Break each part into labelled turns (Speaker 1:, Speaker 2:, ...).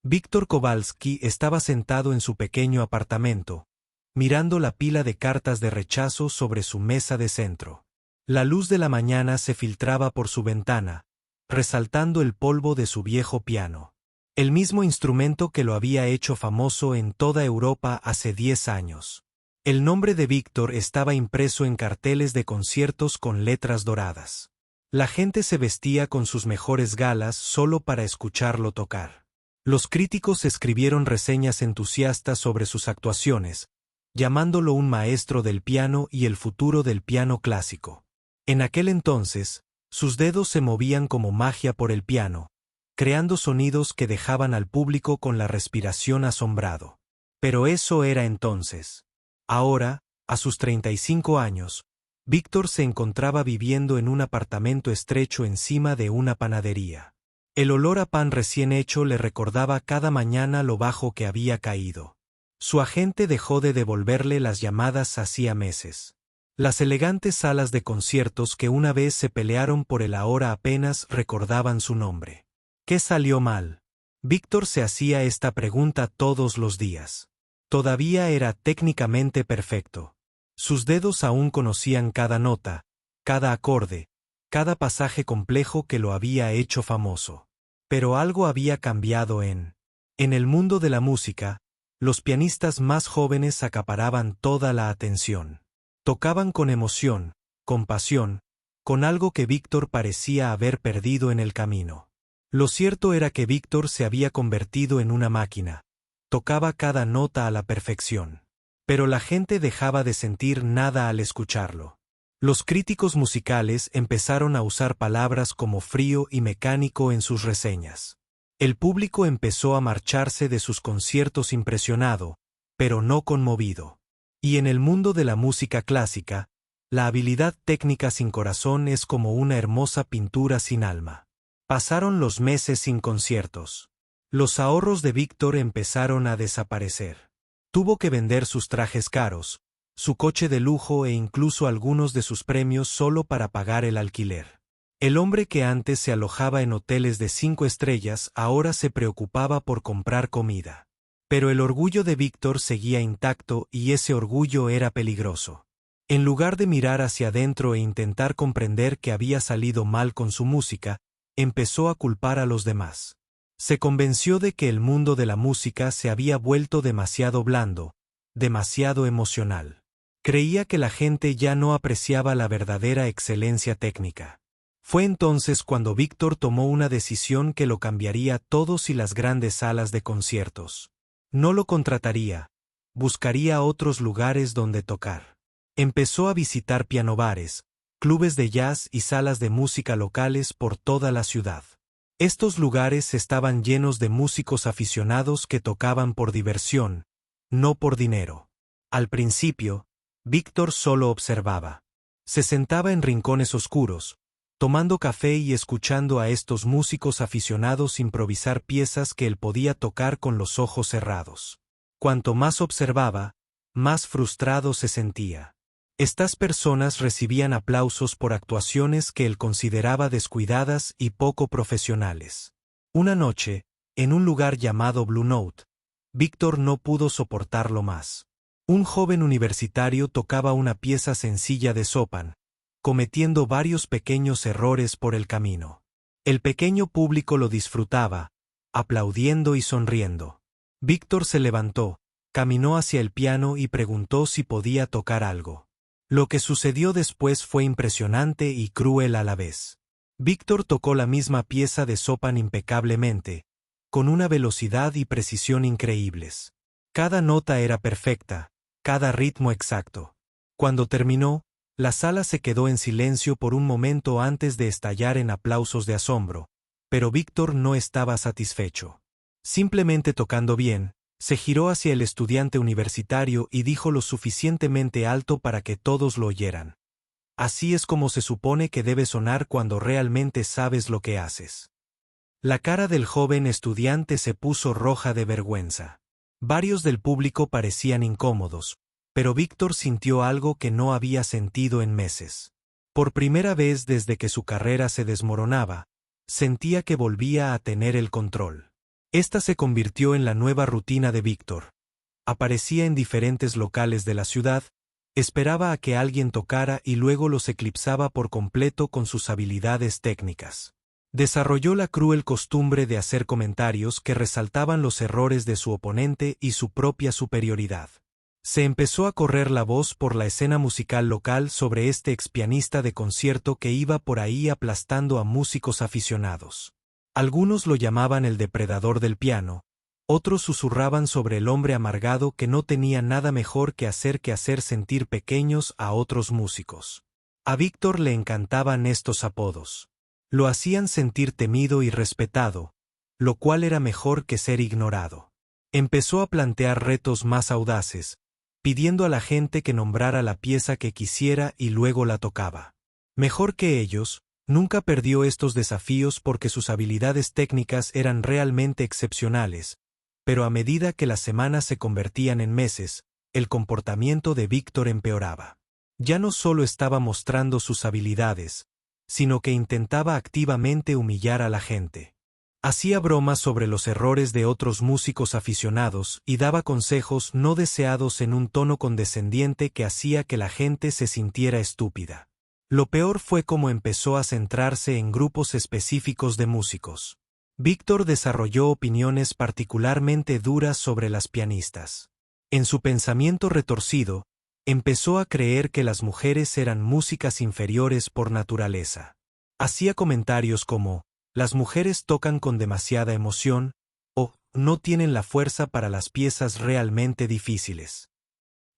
Speaker 1: Víctor Kowalski estaba sentado en su pequeño apartamento, mirando la pila de cartas de rechazo sobre su mesa de centro. La luz de la mañana se filtraba por su ventana, resaltando el polvo de su viejo piano. El mismo instrumento que lo había hecho famoso en toda Europa hace 10 años. El nombre de Víctor estaba impreso en carteles de conciertos con letras doradas. La gente se vestía con sus mejores galas solo para escucharlo tocar. Los críticos escribieron reseñas entusiastas sobre sus actuaciones, llamándolo un maestro del piano y el futuro del piano clásico. En aquel entonces, sus dedos se movían como magia por el piano, creando sonidos que dejaban al público con la respiración asombrado. Pero eso era entonces. Ahora, a sus 35 años, Víctor se encontraba viviendo en un apartamento estrecho encima de una panadería. El olor a pan recién hecho le recordaba cada mañana lo bajo que había caído. Su agente dejó de devolverle las llamadas hacía meses. Las elegantes salas de conciertos que una vez se pelearon por él ahora apenas recordaban su nombre. ¿Qué salió mal? Víctor se hacía esta pregunta todos los días. Todavía era técnicamente perfecto. Sus dedos aún conocían cada nota, cada acorde, cada pasaje complejo que lo había hecho famoso. Pero algo había cambiado en el mundo de la música, los pianistas más jóvenes acaparaban toda la atención. Tocaban con emoción, con pasión, con algo que Víctor parecía haber perdido en el camino. Lo cierto era que Víctor se había convertido en una máquina. Tocaba cada nota a la perfección. Pero la gente dejaba de sentir nada al escucharlo. Los críticos musicales empezaron a usar palabras como frío y mecánico en sus reseñas. El público empezó a marcharse de sus conciertos impresionado, pero no conmovido. Y en el mundo de la música clásica, la habilidad técnica sin corazón es como una hermosa pintura sin alma. Pasaron los meses sin conciertos. Los ahorros de Víctor empezaron a desaparecer. Tuvo que vender sus trajes caros, su coche de lujo e incluso algunos de sus premios solo para pagar el alquiler. El hombre que antes se alojaba en hoteles de 5 estrellas ahora se preocupaba por comprar comida. Pero el orgullo de Víctor seguía intacto y ese orgullo era peligroso. En lugar de mirar hacia adentro e intentar comprender que había salido mal con su música, empezó a culpar a los demás. Se convenció de que el mundo de la música se había vuelto demasiado blando, demasiado emocional. Creía que la gente ya no apreciaba la verdadera excelencia técnica. Fue entonces cuando Víctor tomó una decisión que lo cambiaría todo y las grandes salas de conciertos. No lo contrataría, buscaría otros lugares donde tocar. Empezó a visitar pianobares, clubes de jazz y salas de música locales por toda la ciudad. Estos lugares estaban llenos de músicos aficionados que tocaban por diversión, no por dinero. Al principio, Víctor solo observaba. Se sentaba en rincones oscuros, tomando café y escuchando a estos músicos aficionados improvisar piezas que él podía tocar con los ojos cerrados. Cuanto más observaba, más frustrado se sentía. Estas personas recibían aplausos por actuaciones que él consideraba descuidadas y poco profesionales. Una noche, en un lugar llamado Blue Note, Víctor no pudo soportarlo más. Un joven universitario tocaba una pieza sencilla de Chopin, cometiendo varios pequeños errores por el camino. El pequeño público lo disfrutaba, aplaudiendo y sonriendo. Víctor se levantó, caminó hacia el piano y preguntó si podía tocar algo. Lo que sucedió después fue impresionante y cruel a la vez. Víctor tocó la misma pieza de Chopin impecablemente, con una velocidad y precisión increíbles. Cada nota era perfecta, cada ritmo exacto. Cuando terminó, la sala se quedó en silencio por un momento antes de estallar en aplausos de asombro, pero Víctor no estaba satisfecho. Simplemente tocando bien, se giró hacia el estudiante universitario y dijo lo suficientemente alto para que todos lo oyeran. Así es como se supone que debe sonar cuando realmente sabes lo que haces. La cara del joven estudiante se puso roja de vergüenza. Varios del público parecían incómodos, pero Víctor sintió algo que no había sentido en meses. Por primera vez desde que su carrera se desmoronaba, sentía que volvía a tener el control. Esta se convirtió en la nueva rutina de Víctor. Aparecía en diferentes locales de la ciudad, esperaba a que alguien tocara y luego los eclipsaba por completo con sus habilidades técnicas. Desarrolló la cruel costumbre de hacer comentarios que resaltaban los errores de su oponente y su propia superioridad. Se empezó a correr la voz por la escena musical local sobre este expianista de concierto que iba por ahí aplastando a músicos aficionados. Algunos lo llamaban el depredador del piano, otros susurraban sobre el hombre amargado que no tenía nada mejor que hacer sentir pequeños a otros músicos. A Víctor le encantaban estos apodos. Lo hacían sentir temido y respetado, lo cual era mejor que ser ignorado. Empezó a plantear retos más audaces, pidiendo a la gente que nombrara la pieza que quisiera y luego la tocaba. Mejor que ellos, nunca perdió estos desafíos porque sus habilidades técnicas eran realmente excepcionales, pero a medida que las semanas se convertían en meses, el comportamiento de Víctor empeoraba. Ya no solo estaba mostrando sus habilidades, sino que intentaba activamente humillar a la gente. Hacía bromas sobre los errores de otros músicos aficionados y daba consejos no deseados en un tono condescendiente que hacía que la gente se sintiera estúpida. Lo peor fue cómo empezó a centrarse en grupos específicos de músicos. Víctor desarrolló opiniones particularmente duras sobre las pianistas. En su pensamiento retorcido, empezó a creer que las mujeres eran músicas inferiores por naturaleza. Hacía comentarios como, las mujeres tocan con demasiada emoción, o, no tienen la fuerza para las piezas realmente difíciles.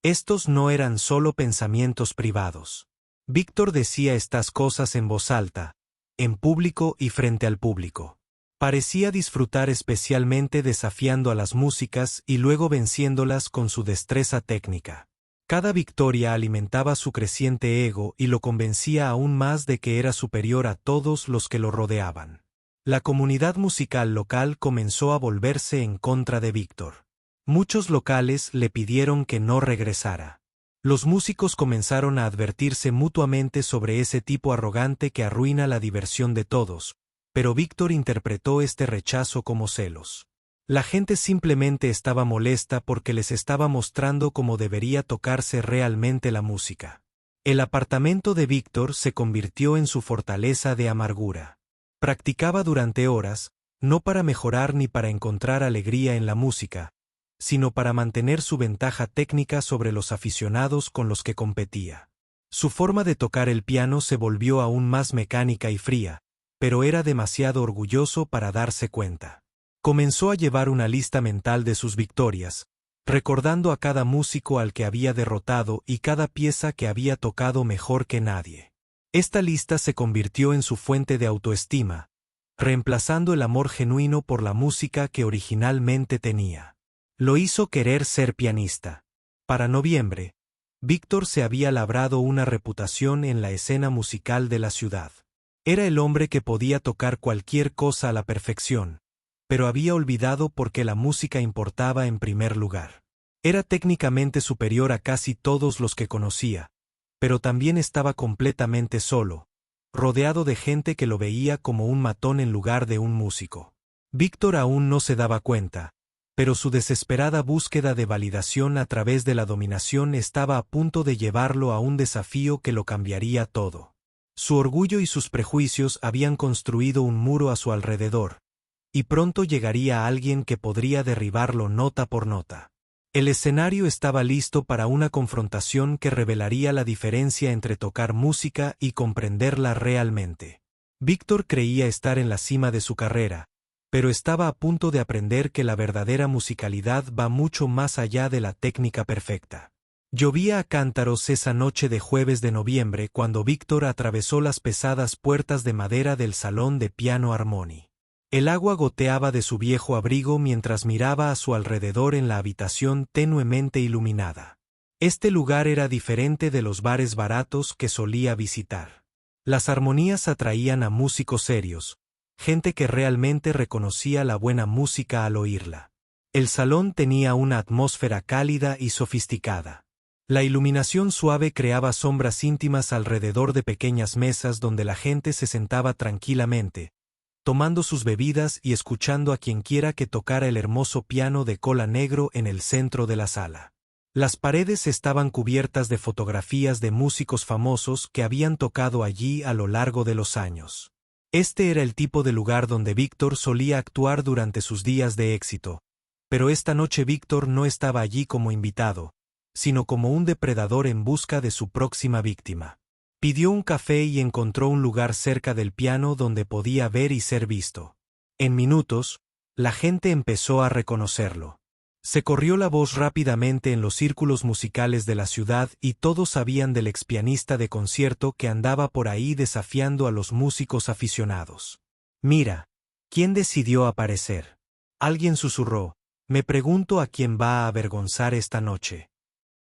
Speaker 1: Estos no eran solo pensamientos privados. Víctor decía estas cosas en voz alta, en público y frente al público. Parecía disfrutar especialmente desafiando a las músicas y luego venciéndolas con su destreza técnica. Cada victoria alimentaba su creciente ego y lo convencía aún más de que era superior a todos los que lo rodeaban. La comunidad musical local comenzó a volverse en contra de Víctor. Muchos locales le pidieron que no regresara. Los músicos comenzaron a advertirse mutuamente sobre ese tipo arrogante que arruina la diversión de todos, pero Víctor interpretó este rechazo como celos. La gente simplemente estaba molesta porque les estaba mostrando cómo debería tocarse realmente la música. El apartamento de Víctor se convirtió en su fortaleza de amargura. Practicaba durante horas, no para mejorar ni para encontrar alegría en la música, sino para mantener su ventaja técnica sobre los aficionados con los que competía. Su forma de tocar el piano se volvió aún más mecánica y fría, pero era demasiado orgulloso para darse cuenta. Comenzó a llevar una lista mental de sus victorias, recordando a cada músico al que había derrotado y cada pieza que había tocado mejor que nadie. Esta lista se convirtió en su fuente de autoestima, reemplazando el amor genuino por la música que originalmente tenía. Lo hizo querer ser pianista. Para noviembre, Víctor se había labrado una reputación en la escena musical de la ciudad. Era el hombre que podía tocar cualquier cosa a la perfección, pero había olvidado por qué la música importaba en primer lugar. Era técnicamente superior a casi todos los que conocía, pero también estaba completamente solo, rodeado de gente que lo veía como un matón en lugar de un músico. Víctor aún no se daba cuenta, pero su desesperada búsqueda de validación a través de la dominación estaba a punto de llevarlo a un desafío que lo cambiaría todo. Su orgullo y sus prejuicios habían construido un muro a su alrededor, y pronto llegaría alguien que podría derribarlo nota por nota. El escenario estaba listo para una confrontación que revelaría la diferencia entre tocar música y comprenderla realmente. Víctor creía estar en la cima de su carrera, pero estaba a punto de aprender que la verdadera musicalidad va mucho más allá de la técnica perfecta. Llovía a cántaros esa noche de jueves de noviembre cuando Víctor atravesó las pesadas puertas de madera del salón de piano Harmony. El agua goteaba de su viejo abrigo mientras miraba a su alrededor en la habitación tenuemente iluminada. Este lugar era diferente de los bares baratos que solía visitar. Las armonías atraían a músicos serios, gente que realmente reconocía la buena música al oírla. El salón tenía una atmósfera cálida y sofisticada. La iluminación suave creaba sombras íntimas alrededor de pequeñas mesas donde la gente se sentaba tranquilamente, tomando sus bebidas y escuchando a quienquiera que tocara el hermoso piano de cola negro en el centro de la sala. Las paredes estaban cubiertas de fotografías de músicos famosos que habían tocado allí a lo largo de los años. Este era el tipo de lugar donde Víctor solía actuar durante sus días de éxito, pero esta noche Víctor no estaba allí como invitado, sino como un depredador en busca de su próxima víctima. Pidió un café y encontró un lugar cerca del piano donde podía ver y ser visto. En minutos, la gente empezó a reconocerlo. Se corrió la voz rápidamente en los círculos musicales de la ciudad y todos sabían del expianista de concierto que andaba por ahí desafiando a los músicos aficionados. «Mira, ¿quién decidió aparecer?», alguien susurró. «Me pregunto a quién va a avergonzar esta noche».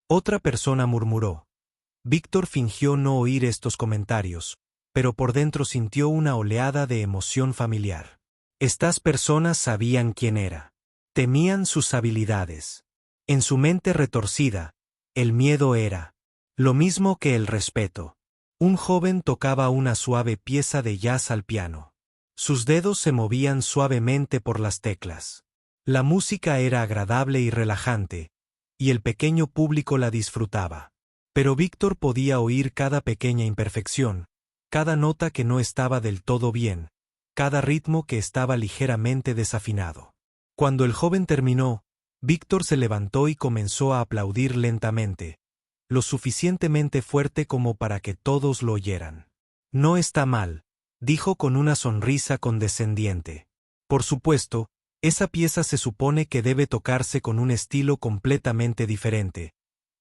Speaker 1: Otra persona murmuró. Víctor fingió no oír estos comentarios, pero por dentro sintió una oleada de emoción familiar. Estas personas sabían quién era. Temían sus habilidades. En su mente retorcida, el miedo era lo mismo que el respeto. Un joven tocaba una suave pieza de jazz al piano. Sus dedos se movían suavemente por las teclas. La música era agradable y relajante, y el pequeño público la disfrutaba. Pero Víctor podía oír cada pequeña imperfección, cada nota que no estaba del todo bien, cada ritmo que estaba ligeramente desafinado. Cuando el joven terminó, Víctor se levantó y comenzó a aplaudir lentamente, lo suficientemente fuerte como para que todos lo oyeran. «No está mal», dijo con una sonrisa condescendiente. «Por supuesto, esa pieza se supone que debe tocarse con un estilo completamente diferente,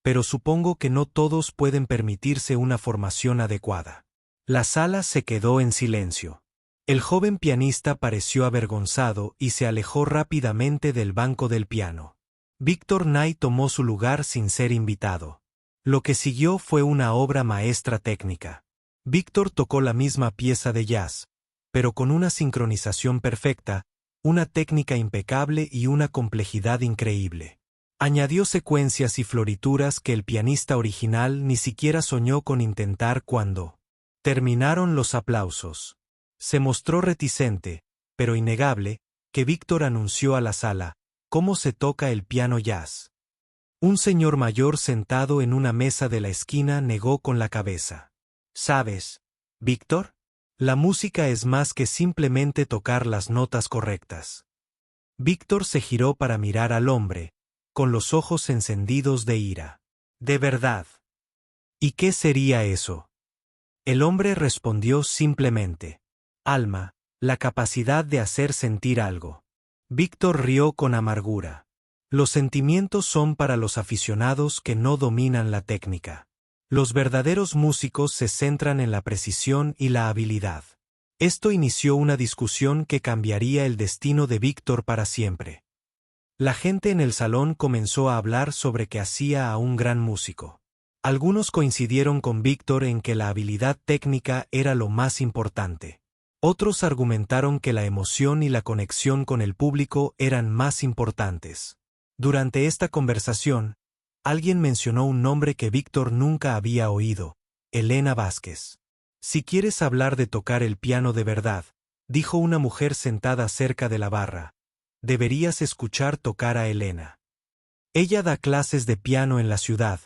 Speaker 1: pero supongo que no todos pueden permitirse una formación adecuada». La sala se quedó en silencio. El joven pianista pareció avergonzado y se alejó rápidamente del banco del piano. Víctor Knight tomó su lugar sin ser invitado. Lo que siguió fue una obra maestra técnica. Víctor tocó la misma pieza de jazz, pero con una sincronización perfecta, una técnica impecable y una complejidad increíble. Añadió secuencias y florituras que el pianista original ni siquiera soñó con intentar cuando terminaron los aplausos. Se mostró reticente, pero innegable, que Víctor anunció a la sala cómo se toca el piano jazz. Un señor mayor sentado en una mesa de la esquina negó con la cabeza. «¿Sabes, Víctor? La música es más que simplemente tocar las notas correctas». Víctor se giró para mirar al hombre, con los ojos encendidos de ira. «¿De verdad? ¿Y qué sería eso?». El hombre respondió simplemente: «Alma, la capacidad de hacer sentir algo». Víctor rió con amargura. Los sentimientos son para los aficionados que no dominan la técnica. Los verdaderos músicos se centran en la precisión y la habilidad. Esto inició una discusión que cambiaría el destino de Víctor para siempre. La gente en el salón comenzó a hablar sobre qué hacía a un gran músico. Algunos coincidieron con Víctor en que la habilidad técnica era lo más importante. Otros argumentaron que la emoción y la conexión con el público eran más importantes. Durante esta conversación, alguien mencionó un nombre que Víctor nunca había oído: Elena Vázquez. «Si quieres hablar de tocar el piano de verdad», dijo una mujer sentada cerca de la barra, «deberías escuchar tocar a Elena. Ella da clases de piano en la ciudad,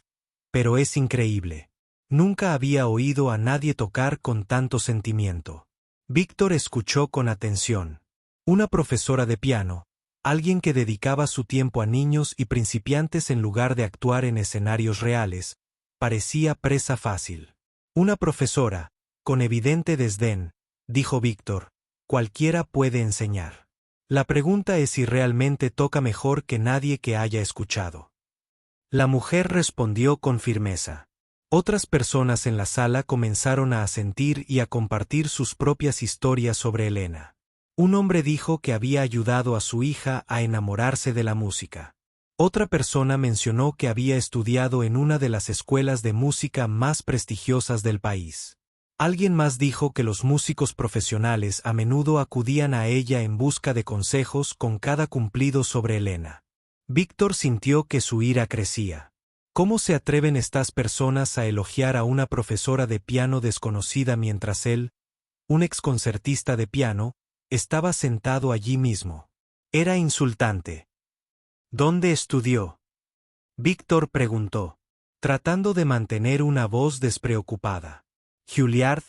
Speaker 1: pero es increíble. Nunca había oído a nadie tocar con tanto sentimiento». Víctor escuchó con atención. Una profesora de piano, alguien que dedicaba su tiempo a niños y principiantes en lugar de actuar en escenarios reales, parecía presa fácil. Una profesora, con evidente desdén, dijo Víctor: «Cualquiera puede enseñar. La pregunta es si realmente toca mejor que nadie que haya escuchado». La mujer respondió con firmeza. Otras personas en la sala comenzaron a asentir y a compartir sus propias historias sobre Elena. Un hombre dijo que había ayudado a su hija a enamorarse de la música. Otra persona mencionó que había estudiado en una de las escuelas de música más prestigiosas del país. Alguien más dijo que los músicos profesionales a menudo acudían a ella en busca de consejos con cada cumplido sobre Elena. Víctor sintió que su ira crecía. ¿Cómo se atreven estas personas a elogiar a una profesora de piano desconocida mientras él, un exconcertista de piano, Estaba sentado allí mismo. Era insultante. ¿Dónde estudió? Víctor preguntó, tratando de mantener una voz despreocupada. Juilliard,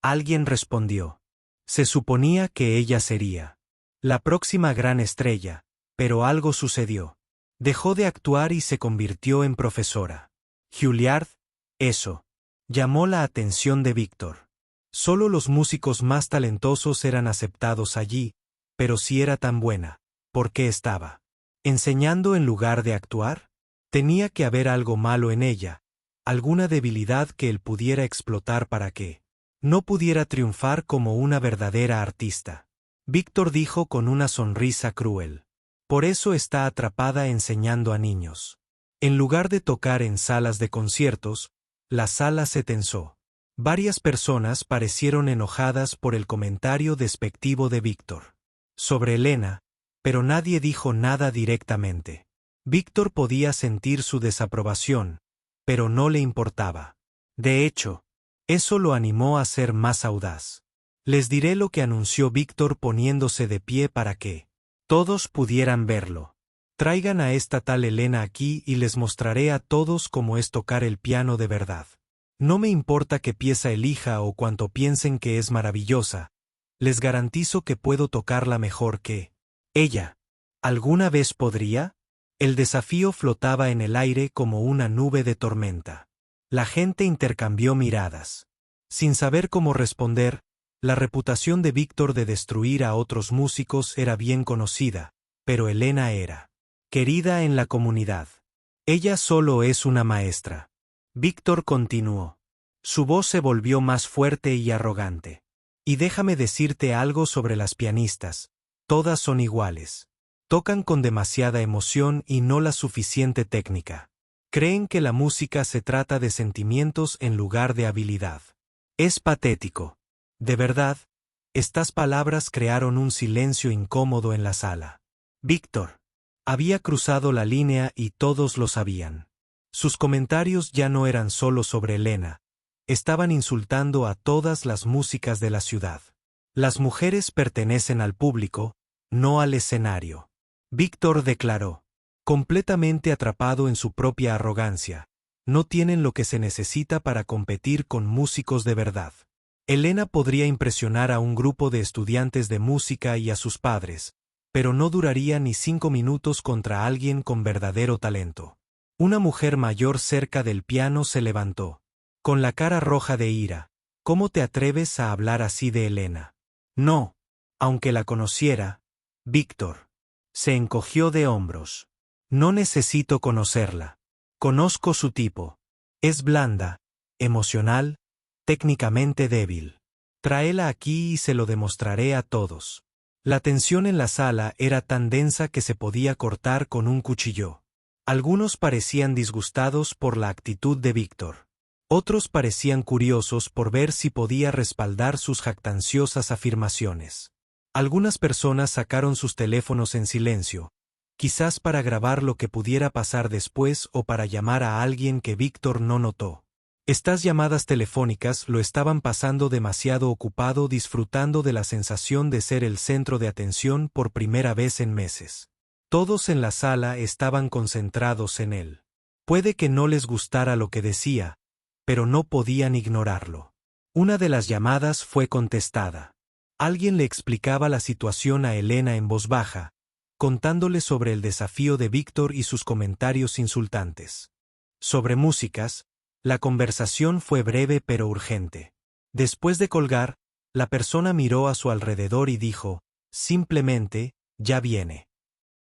Speaker 1: alguien respondió. Se suponía que ella sería la próxima gran estrella, pero algo sucedió. Dejó de actuar y se convirtió en profesora. Juilliard, eso, llamó la atención de Víctor. Solo los músicos más talentosos eran aceptados allí, pero si era tan buena, ¿por qué estaba enseñando en lugar de actuar? Tenía que haber algo malo en ella, alguna debilidad que él pudiera explotar para que no pudiera triunfar como una verdadera artista. Víctor dijo con una sonrisa cruel. Por eso está atrapada enseñando a niños. En lugar de tocar en salas de conciertos, la sala se tensó. Varias personas parecieron enojadas por el comentario despectivo de Víctor sobre Elena, pero nadie dijo nada directamente. Víctor podía sentir su desaprobación, pero no le importaba. De hecho, eso lo animó a ser más audaz. Les diré lo que anunció Víctor poniéndose de pie para que todos pudieran verlo. Traigan a esta tal Elena aquí y les mostraré a todos cómo es tocar el piano de verdad. No me importa qué pieza elija o cuánto piensen que es maravillosa, les garantizo que puedo tocarla mejor que ella. ¿Alguna vez podría? El desafío flotaba en el aire como una nube de tormenta. La gente intercambió miradas. Sin saber cómo responder, la reputación de Víctor de destruir a otros músicos era bien conocida, pero Elena era querida en la comunidad. Ella solo es una maestra. Víctor continuó. Su voz se volvió más fuerte y arrogante. Y déjame decirte algo sobre las pianistas. Todas son iguales. Tocan con demasiada emoción y no la suficiente técnica. Creen que la música se trata de sentimientos en lugar de habilidad. Es patético. De verdad, estas palabras crearon un silencio incómodo en la sala. Víctor había cruzado la línea y todos lo sabían. Sus comentarios ya no eran solo sobre Elena, estaban insultando a todas las músicas de la ciudad. Las mujeres pertenecen al público, no al escenario. Víctor declaró, completamente atrapado en su propia arrogancia. No tienen lo que se necesita para competir con músicos de verdad. Elena podría impresionar a un grupo de estudiantes de música y a sus padres, pero no duraría ni 5 minutos contra alguien con verdadero talento. Una mujer mayor cerca del piano se levantó, con la cara roja de ira. ¿Cómo te atreves a hablar así de Elena? No, aunque la conociera. Víctor se encogió de hombros. No necesito conocerla. Conozco su tipo. Es blanda, emocional, técnicamente débil. Tráela aquí y se lo demostraré a todos. La tensión en la sala era tan densa que se podía cortar con un cuchillo. Algunos parecían disgustados por la actitud de Víctor. Otros parecían curiosos por ver si podía respaldar sus jactanciosas afirmaciones. Algunas personas sacaron sus teléfonos en silencio, quizás para grabar lo que pudiera pasar después o para llamar a alguien que Víctor no notó. Estas llamadas telefónicas lo estaban pasando demasiado ocupado disfrutando de la sensación de ser el centro de atención por primera vez en meses. Todos en la sala estaban concentrados en él. Puede que no les gustara lo que decía, pero no podían ignorarlo. Una de las llamadas fue contestada. Alguien le explicaba la situación a Elena en voz baja, contándole sobre el desafío de Víctor y sus comentarios insultantes. Sobre músicas, la conversación fue breve pero urgente. Después de colgar, la persona miró a su alrededor y dijo, simplemente, ya viene.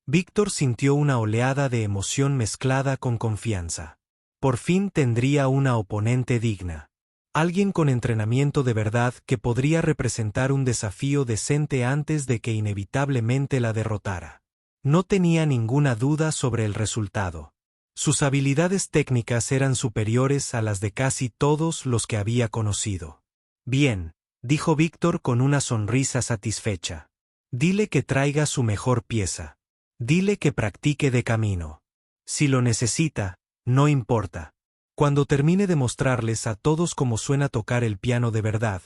Speaker 1: Víctor sintió una oleada de emoción mezclada con confianza. Por fin tendría una oponente digna. Alguien con entrenamiento de verdad que podría representar un desafío decente antes de que inevitablemente la derrotara. No tenía ninguna duda sobre el resultado. Sus habilidades técnicas eran superiores a las de casi todos los que había conocido. Bien, dijo Víctor con una sonrisa satisfecha. Dile que traiga su mejor pieza. Dile que practique de camino. Si lo necesita, no importa. Cuando termine de mostrarles a todos cómo suena tocar el piano de verdad,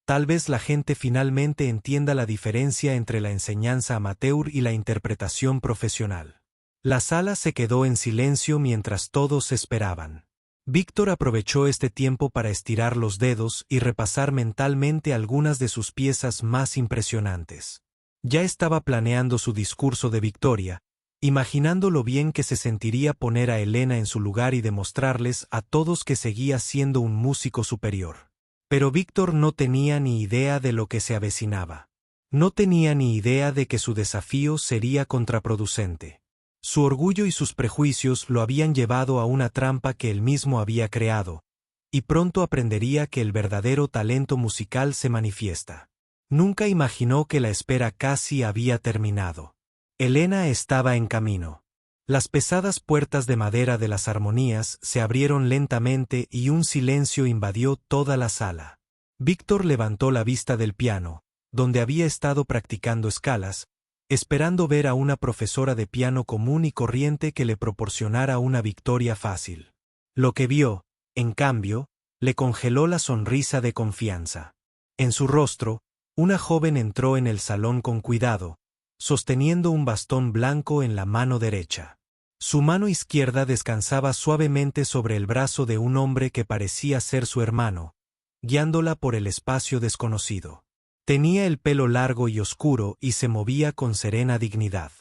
Speaker 1: Tal vez la gente finalmente entienda la diferencia entre la enseñanza amateur y la interpretación profesional. La sala se quedó en silencio mientras todos esperaban. Víctor aprovechó este tiempo para estirar los dedos y repasar mentalmente algunas de sus piezas más impresionantes. Ya estaba planeando su discurso de victoria, imaginando lo bien que se sentiría poner a Elena en su lugar y demostrarles a todos que seguía siendo un músico superior. Pero Víctor no tenía ni idea de lo que se avecinaba. No tenía ni idea de que su desafío sería contraproducente. Su orgullo y sus prejuicios lo habían llevado a una trampa que él mismo había creado, y pronto aprendería que el verdadero talento musical se manifiesta. Nunca imaginó que la espera casi había terminado. Elena estaba en camino. Las pesadas puertas de madera de las armonías se abrieron lentamente y un silencio invadió toda la sala. Víctor levantó la vista del piano, donde había estado practicando escalas, esperando ver a una profesora de piano común y corriente que le proporcionara una victoria fácil. Lo que vio, en cambio, le congeló la sonrisa de confianza. En su rostro, una joven entró en el salón con cuidado, sosteniendo un bastón blanco en la mano derecha. Su mano izquierda descansaba suavemente sobre el brazo de un hombre que parecía ser su hermano, guiándola por el espacio desconocido. Tenía el pelo largo y oscuro y se movía con serena dignidad.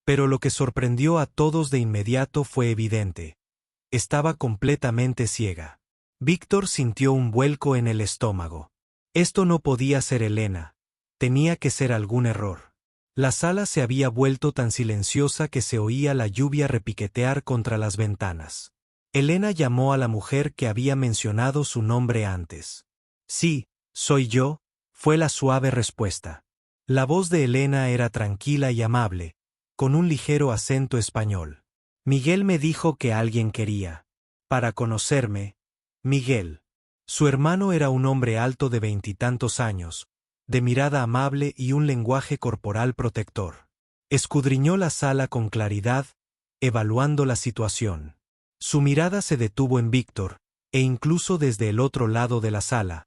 Speaker 1: Pero lo que sorprendió a todos de inmediato fue evidente. Estaba completamente ciega. Víctor sintió un vuelco en el estómago. Esto no podía ser Elena. Tenía que ser algún error. La sala se había vuelto tan silenciosa que se oía la lluvia repiquetear contra las ventanas. Elena llamó a la mujer que había mencionado su nombre antes. Sí, soy yo, fue la suave respuesta. La voz de Elena era tranquila y amable, con un ligero acento español. Miguel me dijo que alguien quería. Para conocerme. Miguel. Su hermano era un hombre alto de 20 años, de mirada amable y un lenguaje corporal protector. Escudriñó la sala con claridad, evaluando la situación. Su mirada se detuvo en Víctor, e incluso desde el otro lado de la sala,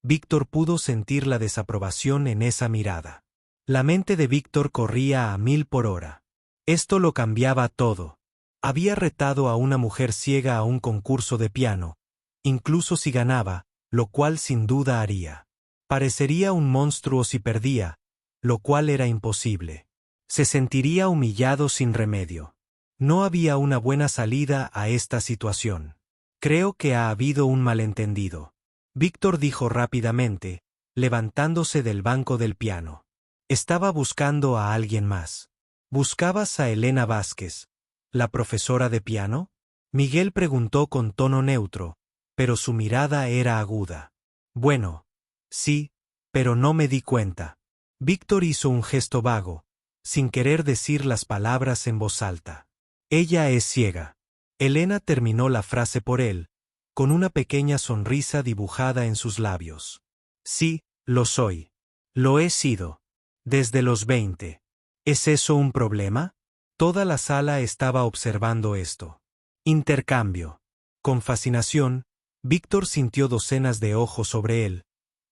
Speaker 1: Víctor pudo sentir la desaprobación en esa mirada. La mente de Víctor corría a 1000 por hora. Esto lo cambiaba todo. Había retado a una mujer ciega a un concurso de piano, incluso si ganaba, lo cual sin duda haría. Parecería un monstruo si perdía, lo cual era imposible. Se sentiría humillado sin remedio. No había una buena salida a esta situación. Creo que ha habido un malentendido. Víctor dijo rápidamente, levantándose del banco del piano. Estaba buscando a alguien más. ¿Buscabas a Elena Vázquez, la profesora de piano? Miguel preguntó con tono neutro, pero su mirada era aguda. Bueno, sí, pero no me di cuenta. Víctor hizo un gesto vago, sin querer decir las palabras en voz alta. Ella es ciega. Elena terminó la frase por él, con una pequeña sonrisa dibujada en sus labios. Sí, lo soy. Lo he sido. Desde los 20. ¿Es eso un problema? Toda la sala estaba observando esto. Intercambio. Con fascinación, Víctor sintió docenas de ojos sobre él,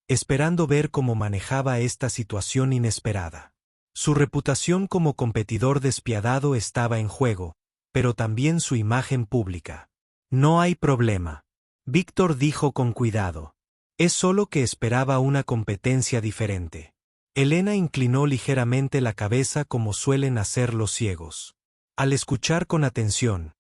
Speaker 1: esperando ver cómo manejaba esta situación inesperada. Su reputación como competidor despiadado estaba en juego, pero también su imagen pública. No hay problema. Víctor dijo con cuidado. Es solo que esperaba una competencia diferente. Elena inclinó ligeramente la cabeza como suelen hacer los ciegos. Al escuchar con atención,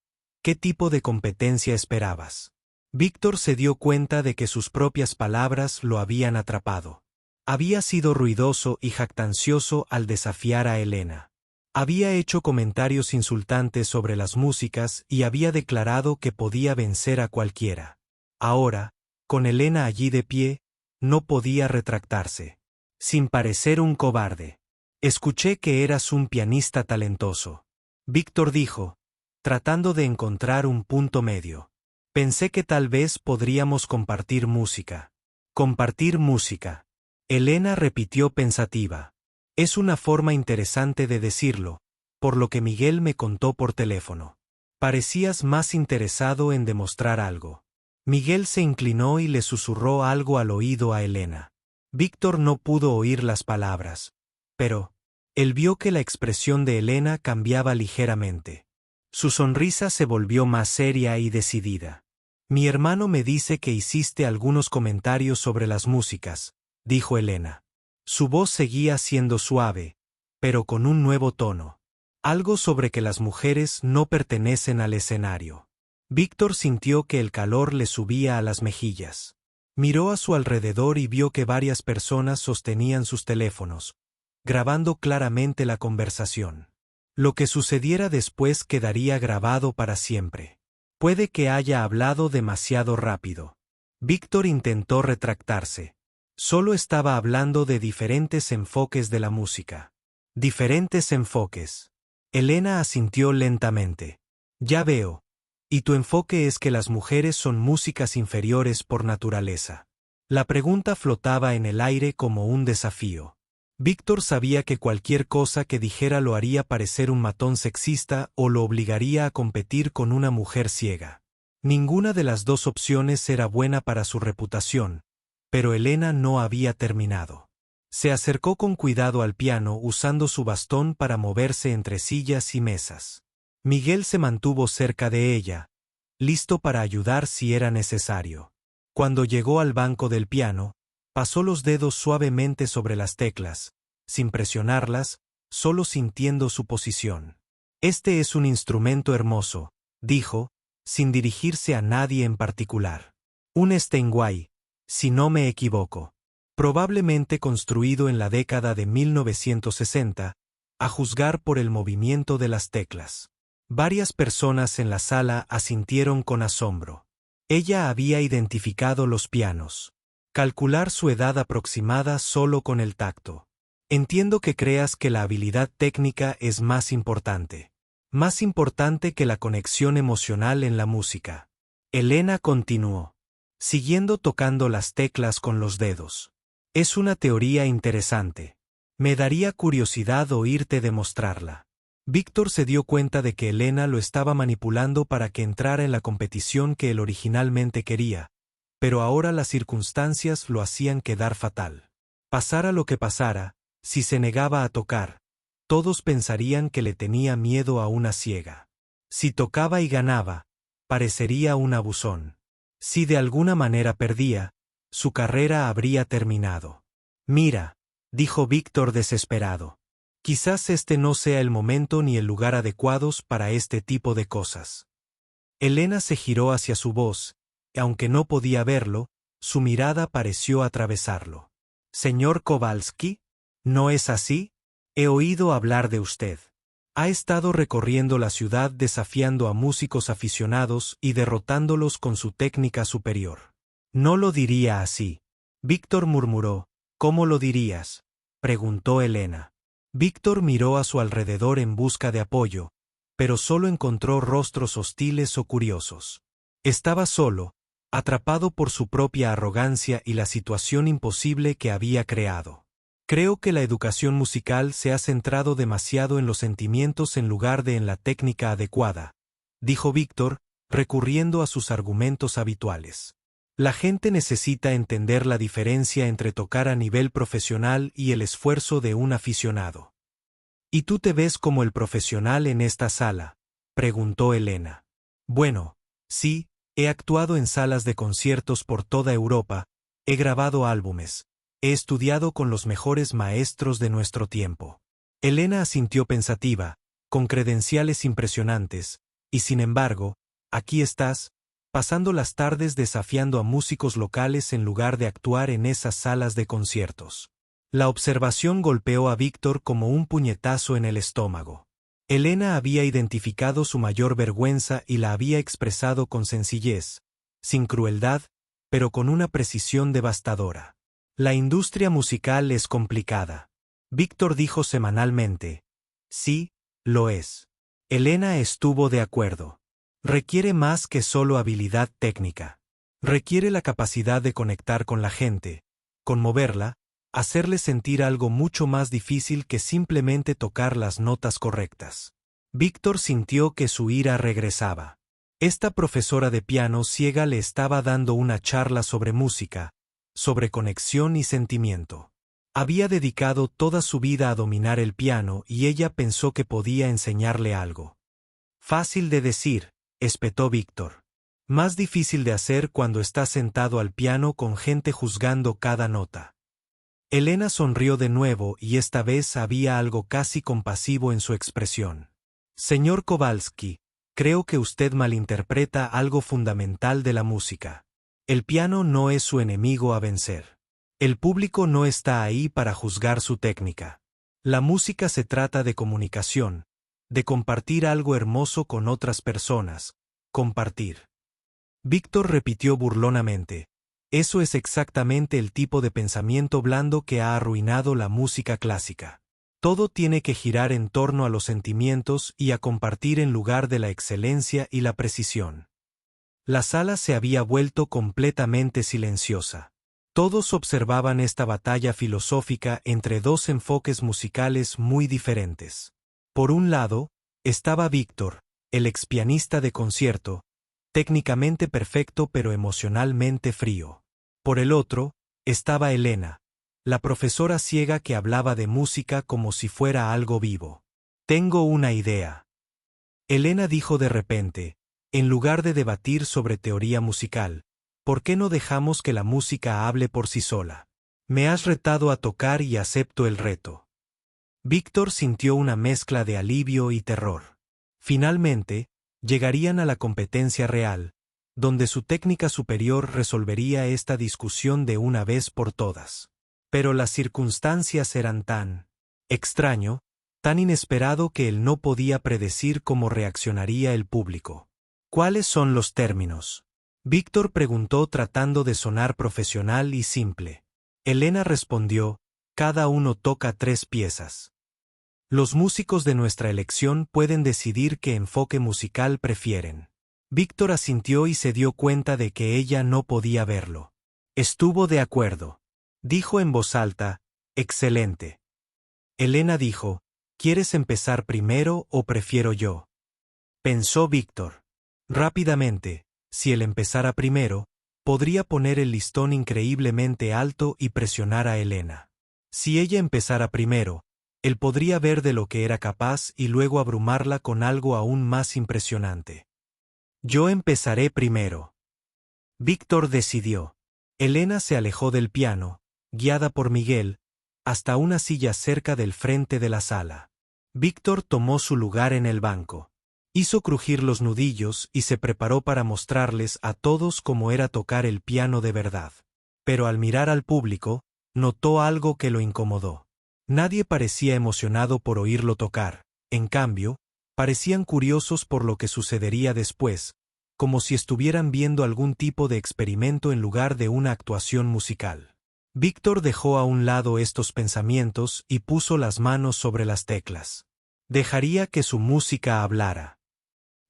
Speaker 1: ¿qué tipo de competencia esperabas? Víctor se dio cuenta de que sus propias palabras lo habían atrapado. Había sido ruidoso y jactancioso al desafiar a Elena. Había hecho comentarios insultantes sobre las músicas y había declarado que podía vencer a cualquiera. Ahora, con Elena allí de pie, no podía retractarse. Sin parecer un cobarde. Escuché que eras un pianista talentoso. Víctor dijo, tratando de encontrar un punto medio. Pensé que tal vez podríamos compartir música. Compartir música. Elena repitió pensativa. Es una forma interesante de decirlo, por lo que Miguel me contó por teléfono. Parecías más interesado en demostrar algo. Miguel se inclinó y le susurró algo al oído a Elena. Víctor no pudo oír las palabras. Pero él vio que la expresión de Elena cambiaba ligeramente. Su sonrisa se volvió más seria y decidida. Mi hermano me dice que hiciste algunos comentarios sobre las músicas, dijo Elena. Su voz seguía siendo suave, pero con un nuevo tono. Algo sobre que las mujeres no pertenecen al escenario. Víctor sintió que el calor le subía a las mejillas. Miró a su alrededor y vio que varias personas sostenían sus teléfonos, grabando claramente la conversación. Lo que sucediera después quedaría grabado para siempre. Puede que haya hablado demasiado rápido. Víctor intentó retractarse. Solo estaba hablando de diferentes enfoques de la música. Diferentes enfoques. Elena asintió lentamente. Ya veo. Y tu enfoque es que las mujeres son músicas inferiores por naturaleza. La pregunta flotaba en el aire como un desafío. Víctor sabía que cualquier cosa que dijera lo haría parecer un matón sexista o lo obligaría a competir con una mujer ciega. Ninguna de las dos opciones era buena para su reputación, pero Elena no había terminado. Se acercó con cuidado al piano usando su bastón para moverse entre sillas y mesas. Miguel se mantuvo cerca de ella, listo para ayudar si era necesario. Cuando llegó al banco del piano, pasó los dedos suavemente sobre las teclas, sin presionarlas, solo sintiendo su posición. Este es un instrumento hermoso, dijo, sin dirigirse a nadie en particular. Un Steinway, si no me equivoco. Probablemente construido en la década de 1960, a juzgar por el movimiento de las teclas. Varias personas en la sala asintieron con asombro. Ella había identificado los pianos. Calcular su edad aproximada solo con el tacto. Entiendo que creas que la habilidad técnica es más importante. Más importante que la conexión emocional en la música. Elena continuó, siguiendo tocando las teclas con los dedos. Es una teoría interesante. Me daría curiosidad oírte demostrarla. Víctor se dio cuenta de que Elena lo estaba manipulando para que entrara en la competición que él originalmente quería, pero ahora las circunstancias lo hacían quedar fatal. Pasara lo que pasara, si se negaba a tocar, todos pensarían que le tenía miedo a una ciega. Si tocaba y ganaba, parecería un abusón. Si de alguna manera perdía, su carrera habría terminado. Mira, dijo Víctor desesperado. Quizás este no sea el momento ni el lugar adecuados para este tipo de cosas. Elena se giró hacia su voz, y aunque no podía verlo, su mirada pareció atravesarlo. Señor Kowalski, ¿no es así? He oído hablar de usted. Ha estado recorriendo la ciudad desafiando a músicos aficionados y derrotándolos con su técnica superior. No lo diría así. Víctor murmuró. ¿Cómo lo dirías?, preguntó Elena. Víctor miró a su alrededor en busca de apoyo, pero solo encontró rostros hostiles o curiosos. Estaba solo, atrapado por su propia arrogancia y la situación imposible que había creado. Creo que la educación musical se ha centrado demasiado en los sentimientos en lugar de en la técnica adecuada, dijo Víctor, recurriendo a sus argumentos habituales. La gente necesita entender la diferencia entre tocar a nivel profesional y el esfuerzo de un aficionado. ¿Y tú te ves como el profesional en esta sala?, preguntó Elena. Bueno, sí, he actuado en salas de conciertos por toda Europa, he grabado álbumes, he estudiado con los mejores maestros de nuestro tiempo. Elena asintió pensativa, con credenciales impresionantes, y sin embargo, aquí estás, pasando las tardes desafiando a músicos locales en lugar de actuar en esas salas de conciertos. La observación golpeó a Víctor como un puñetazo en el estómago. Elena había identificado su mayor vergüenza y la había expresado con sencillez, sin crueldad, pero con una precisión devastadora. La industria musical es complicada. Víctor dijo semanalmente. Sí, lo es. Elena estuvo de acuerdo. Requiere más que solo habilidad técnica. Requiere la capacidad de conectar con la gente, conmoverla, hacerle sentir algo mucho más difícil que simplemente tocar las notas correctas. Víctor sintió que su ira regresaba. Esta profesora de piano ciega le estaba dando una charla sobre música, sobre conexión y sentimiento. Había dedicado toda su vida a dominar el piano y ella pensó que podía enseñarle algo. Fácil de decir, espetó Víctor. Más difícil de hacer cuando estás sentado al piano con gente juzgando cada nota. Elena sonrió de nuevo y esta vez había algo casi compasivo en su expresión. Señor Kowalski, creo que usted malinterpreta algo fundamental de la música. El piano no es su enemigo a vencer. El público no está ahí para juzgar su técnica. La música se trata de comunicación, de compartir algo hermoso con otras personas, compartir. Víctor repitió burlonamente. Eso es exactamente el tipo de pensamiento blando que ha arruinado la música clásica. Todo tiene que girar en torno a los sentimientos y a compartir en lugar de la excelencia y la precisión. La sala se había vuelto completamente silenciosa. Todos observaban esta batalla filosófica entre dos enfoques musicales muy diferentes. Por un lado, estaba Víctor, el expianista de concierto, técnicamente perfecto pero emocionalmente frío. Por el otro, estaba Elena, la profesora ciega que hablaba de música como si fuera algo vivo. Tengo una idea. Elena dijo de repente, en lugar de debatir sobre teoría musical, ¿por qué no dejamos que la música hable por sí sola? Me has retado a tocar y acepto el reto. Víctor sintió una mezcla de alivio y terror. Finalmente, llegarían a la competencia real, donde su técnica superior resolvería esta discusión de una vez por todas. Pero las circunstancias eran tan extraño, tan inesperado que él no podía predecir cómo reaccionaría el público. ¿Cuáles son los términos? Víctor preguntó tratando de sonar profesional y simple. Elena respondió, cada uno toca 3 piezas. Los músicos de nuestra elección pueden decidir qué enfoque musical prefieren. Víctor asintió y se dio cuenta de que ella no podía verlo. Estuvo de acuerdo. Dijo en voz alta, excelente. Elena dijo, ¿quieres empezar primero o prefiero yo? Pensó Víctor. Rápidamente, si él empezara primero, podría poner el listón increíblemente alto y presionar a Elena. Si ella empezara primero, él podría ver de lo que era capaz y luego abrumarla con algo aún más impresionante. Yo empezaré primero. Víctor decidió. Elena se alejó del piano, guiada por Miguel, hasta una silla cerca del frente de la sala. Víctor tomó su lugar en el banco. Hizo crujir los nudillos y se preparó para mostrarles a todos cómo era tocar el piano de verdad. Pero al mirar al público, notó algo que lo incomodó. Nadie parecía emocionado por oírlo tocar, en cambio, parecían curiosos por lo que sucedería después, como si estuvieran viendo algún tipo de experimento en lugar de una actuación musical. Víctor dejó a un lado estos pensamientos y puso las manos sobre las teclas. Dejaría que su música hablara.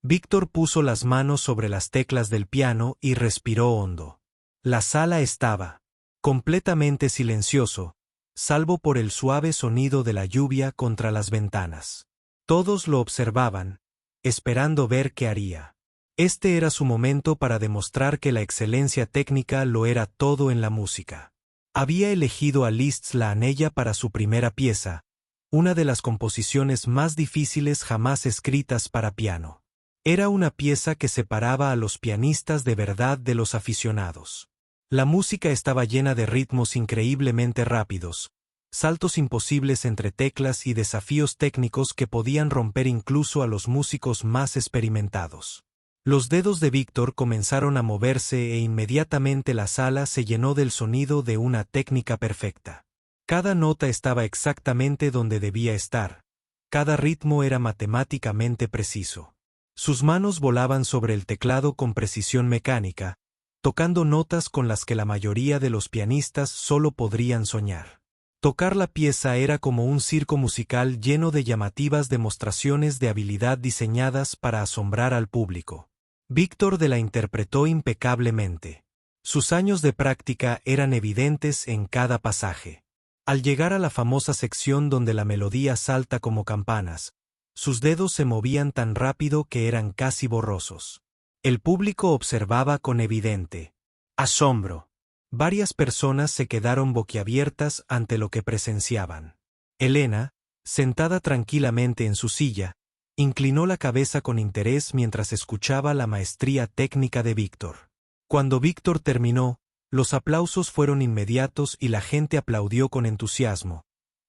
Speaker 1: Víctor puso las manos sobre las teclas del piano y respiró hondo. La sala estaba completamente silencioso, salvo por el suave sonido de la lluvia contra las ventanas. Todos lo observaban, esperando ver qué haría. Este era su momento para demostrar que la excelencia técnica lo era todo en la música. Había elegido a Liszt la Anella para su primera pieza, una de las composiciones más difíciles jamás escritas para piano. Era una pieza que separaba a los pianistas de verdad de los aficionados. La música estaba llena de ritmos increíblemente rápidos, saltos imposibles entre teclas y desafíos técnicos que podían romper incluso a los músicos más experimentados. Los dedos de Víctor comenzaron a moverse e inmediatamente la sala se llenó del sonido de una técnica perfecta. Cada nota estaba exactamente donde debía estar. Cada ritmo era matemáticamente preciso. Sus manos volaban sobre el teclado con precisión mecánica, tocando notas con las que la mayoría de los pianistas solo podrían soñar. Tocar la pieza era como un circo musical lleno de llamativas demostraciones de habilidad diseñadas para asombrar al público. Víctor la interpretó impecablemente. Sus años de práctica eran evidentes en cada pasaje. Al llegar a la famosa sección donde la melodía salta como campanas, sus dedos se movían tan rápido que eran casi borrosos. El público observaba con evidente asombro. Varias personas se quedaron boquiabiertas ante lo que presenciaban. Elena, sentada tranquilamente en su silla, inclinó la cabeza con interés mientras escuchaba la maestría técnica de Víctor. Cuando Víctor terminó, los aplausos fueron inmediatos y la gente aplaudió con entusiasmo,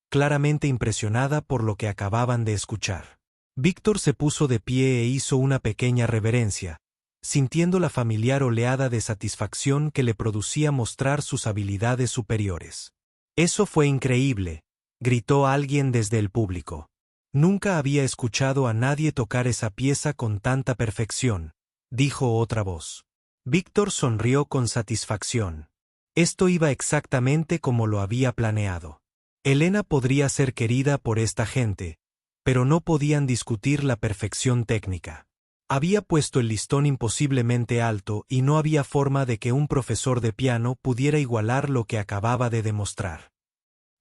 Speaker 1: claramente impresionada por lo que acababan de escuchar. Víctor se puso de pie e hizo una pequeña reverencia, sintiendo la familiar oleada de satisfacción que le producía mostrar sus habilidades superiores. «Eso fue increíble», gritó alguien desde el público. «Nunca había escuchado a nadie tocar esa pieza con tanta perfección», dijo otra voz. Víctor sonrió con satisfacción. Esto iba exactamente como lo había planeado. Elena podría ser querida por esta gente, pero no podían discutir la perfección técnica. Había puesto el listón imposiblemente alto y no había forma de que un profesor de piano pudiera igualar lo que acababa de demostrar.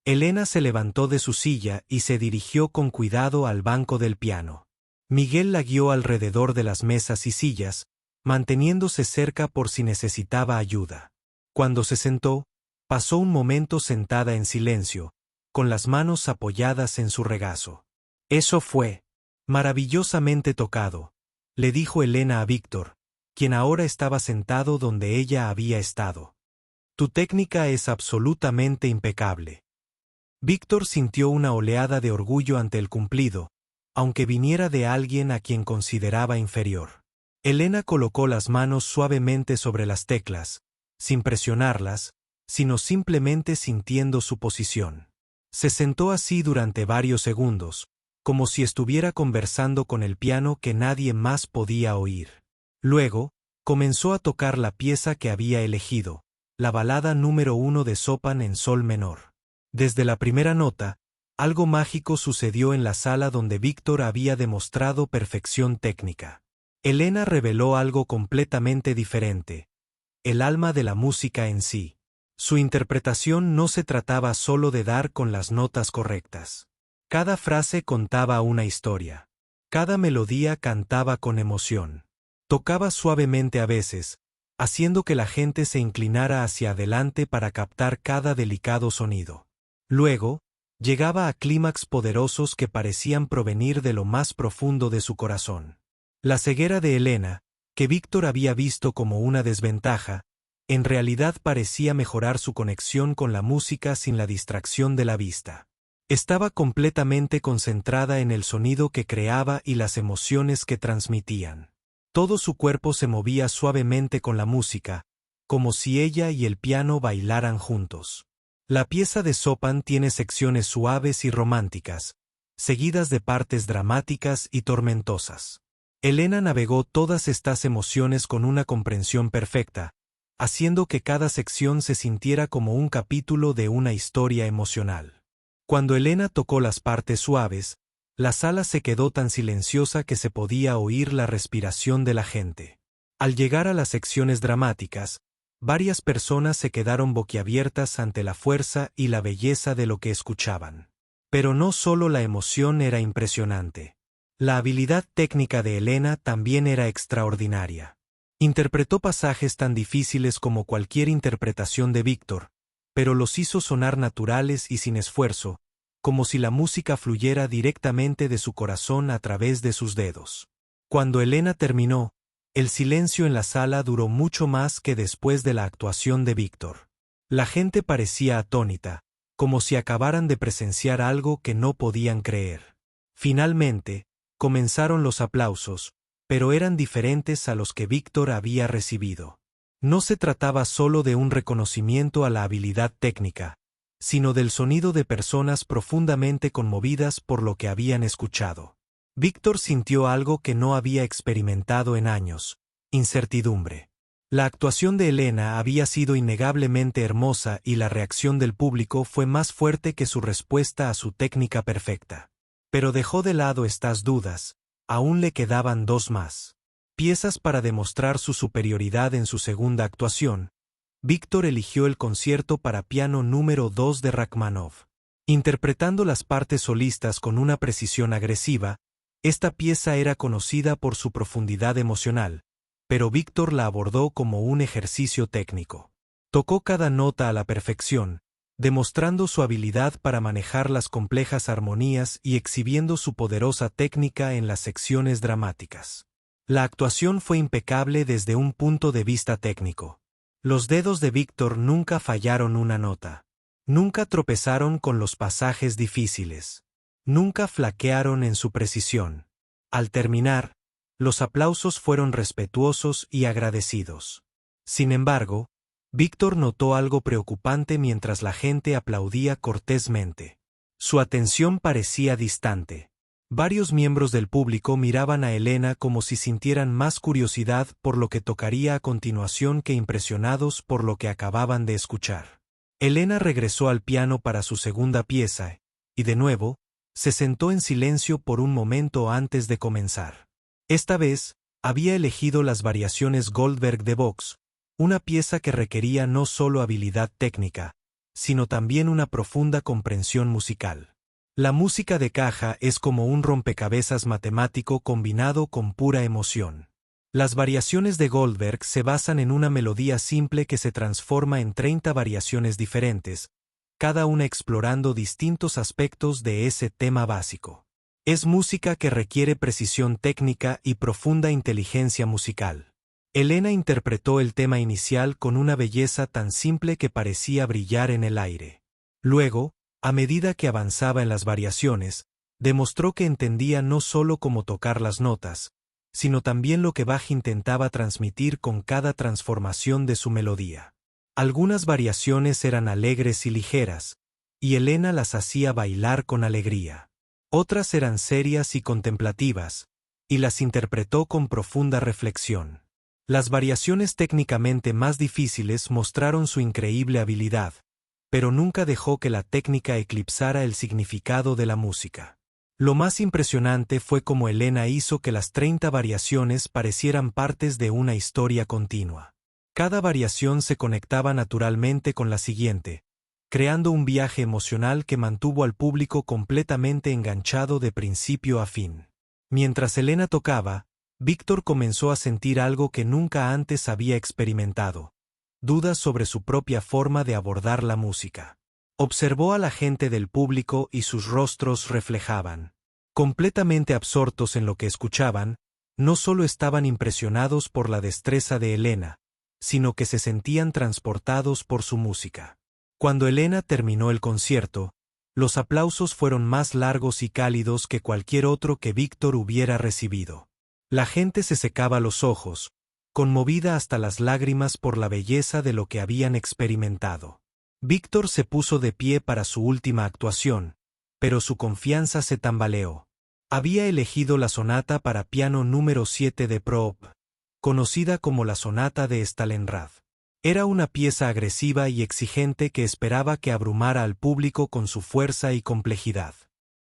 Speaker 1: Elena se levantó de su silla y se dirigió con cuidado al banco del piano. Miguel la guió alrededor de las mesas y sillas, manteniéndose cerca por si necesitaba ayuda. Cuando se sentó, pasó un momento sentada en silencio, con las manos apoyadas en su regazo. «Eso fue maravillosamente tocado», le dijo Elena a Víctor, quien ahora estaba sentado donde ella había estado. «Tu técnica es absolutamente impecable». Víctor sintió una oleada de orgullo ante el cumplido, aunque viniera de alguien a quien consideraba inferior. Elena colocó las manos suavemente sobre las teclas, sin presionarlas, sino simplemente sintiendo su posición. Se sentó así durante varios segundos, como si estuviera conversando con el piano que nadie más podía oír. Luego, comenzó a tocar la pieza que había elegido, la balada número 1 de Chopin en sol menor. Desde la primera nota, algo mágico sucedió en la sala donde Víctor había demostrado perfección técnica. Elena reveló algo completamente diferente: el alma de la música en sí. Su interpretación no se trataba solo de dar con las notas correctas. Cada frase contaba una historia. Cada melodía cantaba con emoción. Tocaba suavemente a veces, haciendo que la gente se inclinara hacia adelante para captar cada delicado sonido. Luego, llegaba a clímax poderosos que parecían provenir de lo más profundo de su corazón. La ceguera de Elena, que Víctor había visto como una desventaja, en realidad parecía mejorar su conexión con la música sin la distracción de la vista. Estaba completamente concentrada en el sonido que creaba y las emociones que transmitían. Todo su cuerpo se movía suavemente con la música, como si ella y el piano bailaran juntos. La pieza de Chopin tiene secciones suaves y románticas, seguidas de partes dramáticas y tormentosas. Elena navegó todas estas emociones con una comprensión perfecta, haciendo que cada sección se sintiera como un capítulo de una historia emocional. Cuando Elena tocó las partes suaves, la sala se quedó tan silenciosa que se podía oír la respiración de la gente. Al llegar a las secciones dramáticas, varias personas se quedaron boquiabiertas ante la fuerza y la belleza de lo que escuchaban. Pero no solo la emoción era impresionante. La habilidad técnica de Elena también era extraordinaria. Interpretó pasajes tan difíciles como cualquier interpretación de Víctor, pero los hizo sonar naturales y sin esfuerzo, como si la música fluyera directamente de su corazón a través de sus dedos. Cuando Elena terminó, el silencio en la sala duró mucho más que después de la actuación de Víctor. La gente parecía atónita, como si acabaran de presenciar algo que no podían creer. Finalmente, comenzaron los aplausos, pero eran diferentes a los que Víctor había recibido. No se trataba solo de un reconocimiento a la habilidad técnica, sino del sonido de personas profundamente conmovidas por lo que habían escuchado. Víctor sintió algo que no había experimentado en años: incertidumbre. La actuación de Elena había sido innegablemente hermosa y la reacción del público fue más fuerte que su respuesta a su técnica perfecta. Pero dejó de lado estas dudas, aún le quedaban dos más. Piezas para demostrar su superioridad en su segunda actuación. Víctor eligió el concierto para piano número 2 de Rachmaninoff. Interpretando las partes solistas con una precisión agresiva, esta pieza era conocida por su profundidad emocional, pero Víctor la abordó como un ejercicio técnico. Tocó cada nota a la perfección, demostrando su habilidad para manejar las complejas armonías y exhibiendo su poderosa técnica en las secciones dramáticas. La actuación fue impecable desde un punto de vista técnico. Los dedos de Víctor nunca fallaron una nota. Nunca tropezaron con los pasajes difíciles. Nunca flaquearon en su precisión. Al terminar, los aplausos fueron respetuosos y agradecidos. Sin embargo, Víctor notó algo preocupante mientras la gente aplaudía cortésmente. Su atención parecía distante. Varios miembros del público miraban a Elena como si sintieran más curiosidad por lo que tocaría a continuación que impresionados por lo que acababan de escuchar. Elena regresó al piano para su segunda pieza, y de nuevo, se sentó en silencio por un momento antes de comenzar. Esta vez, había elegido las variaciones Goldberg de Vox, una pieza que requería no solo habilidad técnica, sino también una profunda comprensión musical. La música de caja es como un rompecabezas matemático combinado con pura emoción. Las variaciones de Goldberg se basan en una melodía simple que se transforma en 30 variaciones diferentes, cada una explorando distintos aspectos de ese tema básico. Es música que requiere precisión técnica y profunda inteligencia musical. Elena interpretó el tema inicial con una belleza tan simple que parecía brillar en el aire. Luego, a medida que avanzaba en las variaciones, demostró que entendía no solo cómo tocar las notas, sino también lo que Bach intentaba transmitir con cada transformación de su melodía. Algunas variaciones eran alegres y ligeras, y Elena las hacía bailar con alegría. Otras eran serias y contemplativas, y las interpretó con profunda reflexión. Las variaciones técnicamente más difíciles mostraron su increíble habilidad, pero nunca dejó que la técnica eclipsara el significado de la música. Lo más impresionante fue cómo Elena hizo que las 30 variaciones parecieran partes de una historia continua. Cada variación se conectaba naturalmente con la siguiente, creando un viaje emocional que mantuvo al público completamente enganchado de principio a fin. Mientras Elena tocaba, Víctor comenzó a sentir algo que nunca antes había experimentado: dudas sobre su propia forma de abordar la música. Observó a la gente del público y sus rostros reflejaban. Completamente absortos en lo que escuchaban, no solo estaban impresionados por la destreza de Elena, sino que se sentían transportados por su música. Cuando Elena terminó el concierto, los aplausos fueron más largos y cálidos que cualquier otro que Víctor hubiera recibido. La gente se secaba los ojos, conmovida hasta las lágrimas por la belleza de lo que habían experimentado. Víctor se puso de pie para su última actuación, pero su confianza se tambaleó. Había elegido la sonata para piano número 7 de Probe, conocida como la sonata de Stalingrad. Era una pieza agresiva y exigente que esperaba que abrumara al público con su fuerza y complejidad.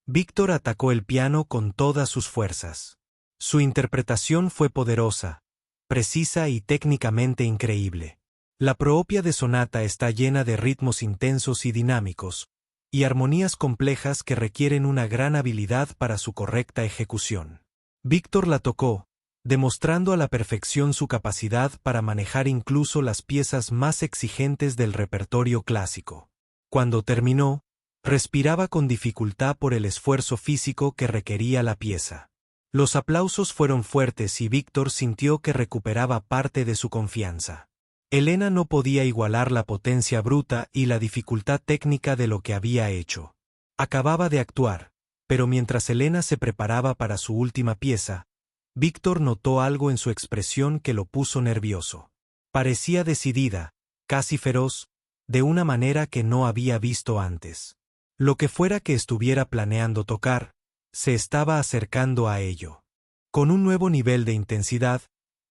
Speaker 1: Víctor atacó el piano con todas sus fuerzas. Su interpretación fue poderosa, precisa y técnicamente increíble. La propia de sonata está llena de ritmos intensos y dinámicos, y armonías complejas que requieren una gran habilidad para su correcta ejecución. Víctor la tocó, demostrando a la perfección su capacidad para manejar incluso las piezas más exigentes del repertorio clásico. Cuando terminó, respiraba con dificultad por el esfuerzo físico que requería la pieza. Los aplausos fueron fuertes y Víctor sintió que recuperaba parte de su confianza. Elena no podía igualar la potencia bruta y la dificultad técnica de lo que había hecho. Acababa de actuar, pero mientras Elena se preparaba para su última pieza, Víctor notó algo en su expresión que lo puso nervioso. Parecía decidida, casi feroz, de una manera que no había visto antes. Lo que fuera que estuviera planeando tocar, se estaba acercando a ello. Con un nuevo nivel de intensidad,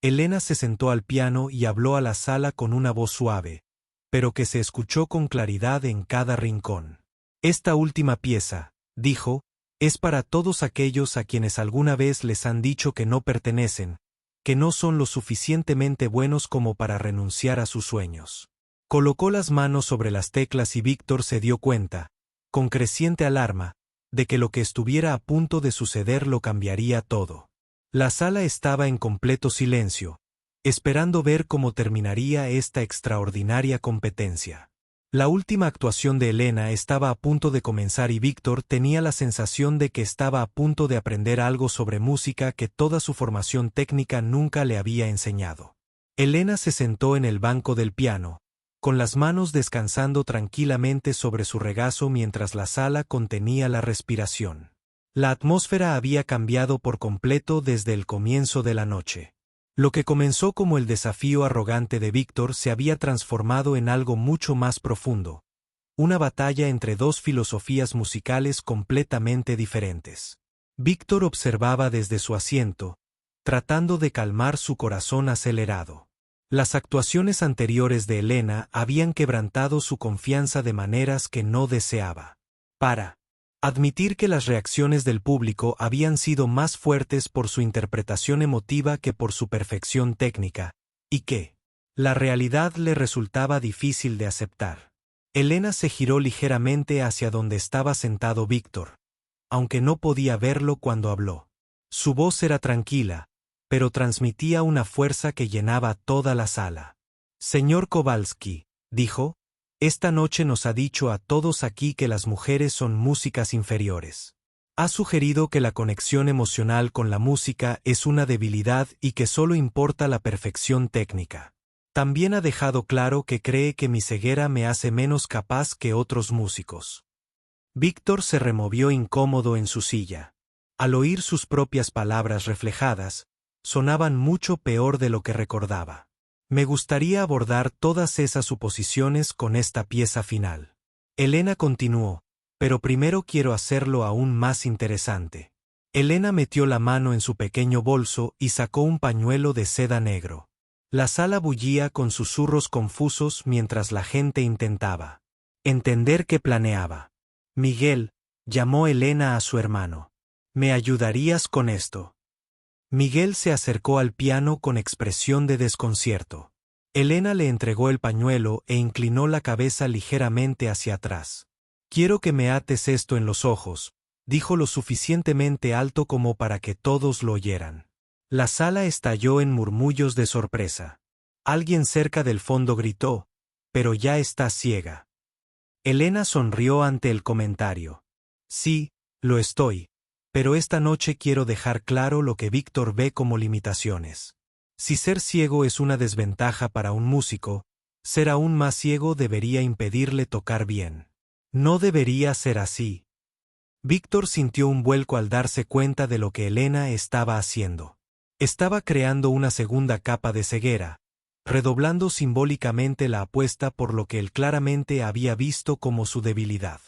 Speaker 1: Elena se sentó al piano y habló a la sala con una voz suave, pero que se escuchó con claridad en cada rincón. Esta última pieza, dijo, es para todos aquellos a quienes alguna vez les han dicho que no pertenecen, que no son lo suficientemente buenos como para renunciar a sus sueños. Colocó las manos sobre las teclas y Víctor se dio cuenta, con creciente alarma, de que lo que estuviera a punto de suceder lo cambiaría todo. La sala estaba en completo silencio, esperando ver cómo terminaría esta extraordinaria competencia. La última actuación de Elena estaba a punto de comenzar y Víctor tenía la sensación de que estaba a punto de aprender algo sobre música que toda su formación técnica nunca le había enseñado. Elena se sentó en el banco del piano, con las manos descansando tranquilamente sobre su regazo mientras la sala contenía la respiración. La atmósfera había cambiado por completo desde el comienzo de la noche. Lo que comenzó como el desafío arrogante de Víctor se había transformado en algo mucho más profundo, una batalla entre dos filosofías musicales completamente diferentes. Víctor observaba desde su asiento, tratando de calmar su corazón acelerado. Las actuaciones anteriores de Elena habían quebrantado su confianza de maneras que no deseaba. Para admitir que las reacciones del público habían sido más fuertes por su interpretación emotiva que por su perfección técnica, y que la realidad le resultaba difícil de aceptar. Elena se giró ligeramente hacia donde estaba sentado Víctor, aunque no podía verlo cuando habló. Su voz era tranquila, pero transmitía una fuerza que llenaba toda la sala. Señor Kowalski, dijo, esta noche nos ha dicho a todos aquí que las mujeres son músicas inferiores. Ha sugerido que la conexión emocional con la música es una debilidad y que solo importa la perfección técnica. También ha dejado claro que cree que mi ceguera me hace menos capaz que otros músicos. Víctor se removió incómodo en su silla. Al oír sus propias palabras reflejadas, sonaban mucho peor de lo que recordaba. Me gustaría abordar todas esas suposiciones con esta pieza final. Elena continuó, pero primero quiero hacerlo aún más interesante. Elena metió la mano en su pequeño bolso y sacó un pañuelo de seda negro. La sala bullía con susurros confusos mientras la gente intentaba entender qué planeaba. Miguel, llamó Elena a su hermano. ¿Me ayudarías con esto? Miguel se acercó al piano con expresión de desconcierto. Elena le entregó el pañuelo e inclinó la cabeza ligeramente hacia atrás. Quiero que me ates esto en los ojos, dijo lo suficientemente alto como para que todos lo oyeran. La sala estalló en murmullos de sorpresa. Alguien cerca del fondo gritó, pero ya estás ciega. Elena sonrió ante el comentario. Sí, lo estoy. Pero esta noche quiero dejar claro lo que Víctor ve como limitaciones. Si ser ciego es una desventaja para un músico, ser aún más ciego debería impedirle tocar bien. No debería ser así. Víctor sintió un vuelco al darse cuenta de lo que Elena estaba haciendo. Estaba creando una segunda capa de ceguera, redoblando simbólicamente la apuesta por lo que él claramente había visto como su debilidad.